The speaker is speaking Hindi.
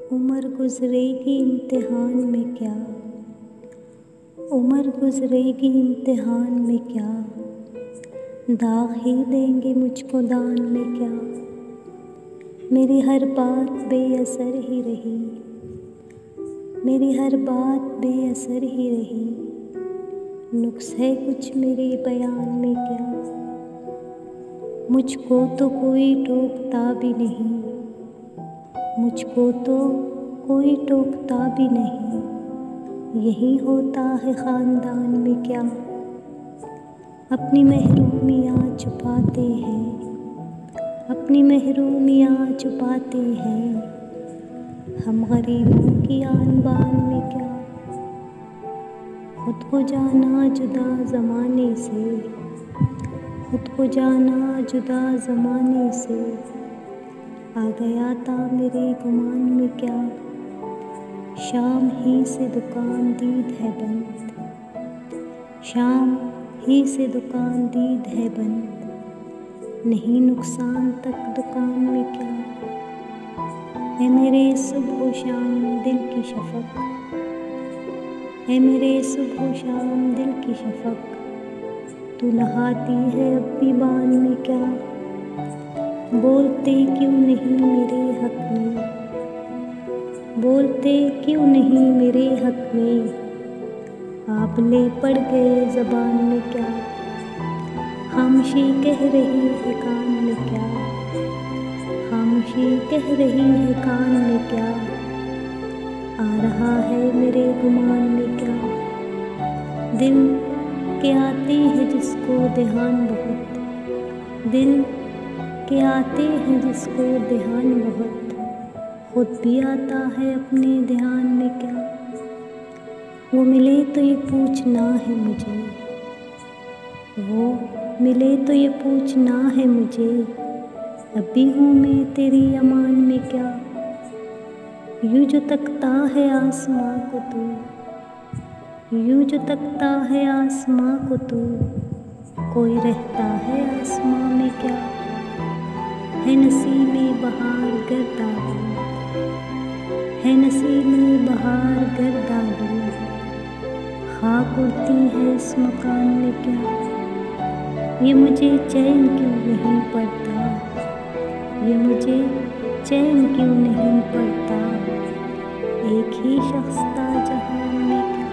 उम्र गुजरेगी इम्तिहान में क्या, उम्र गुजरेगी इम्तिहान में क्या, दाग ही देंगे मुझको दान में क्या। मेरी हर बात बेअसर ही रही, मेरी हर बात बेअसर ही रही। नुक्स है कुछ मेरे बयान में क्या, मुझको तो कोई टोकता भी नहीं, मुझको तो कोई टोकता भी नहीं। यही होता है ख़ानदान में क्या, अपनी महरूमियाँ छुपाते हैं, अपनी महरूमियाँ छुपाते हैं। हम गरीबों की आन बान में क्या, खुद को जाना जुदा ज़माने से, खुद को जाना जुदा ज़माने से। आ गया था मेरे गुमान में क्या, शाम ही से दुकान दीद है बंद, शाम ही से दुकान दीद है बंद। नहीं नुकसान तक दुकान में क्या, है मेरे सुबह शाम दिल की शफ़क़, है मेरे सुबह शाम दिल की शफ़क़। तू नहाती है अब भी बान में क्या, बोलते क्यों नहीं मेरे हक़ में, बोलते क्यों नहीं मेरे हक़ में। आपले पड़ गए ज़बान में क्या, खामोशी कह रही है कान में क्या, खामोशी कह रही है कान में क्या। आ रहा है मेरे गुमान में क्या, दिल के आती है जिसको ध्यान बहुत, दिल के आते हैं जिसको ध्यान बहुत। खुद भी आता है अपने ध्यान में क्या, वो मिले तो ये पूछना है मुझे, वो मिले तो ये पूछना है मुझे। अभी हूँ मैं तेरी अमान में क्या, यूँ जो तकता है आसमां को तू, यूँ जो तकता है आसमां को तू। कोई रहता है आसमां में क्या, है नसीब बहार गर्दालू, है नसीब बहार गर्दालू। खाक उड़ती है इस मकान में क्या, ये मुझे चैन क्यों नहीं पड़ता, ये मुझे चैन क्यों नहीं पड़ता। एक ही शख्स था जहां में क्या।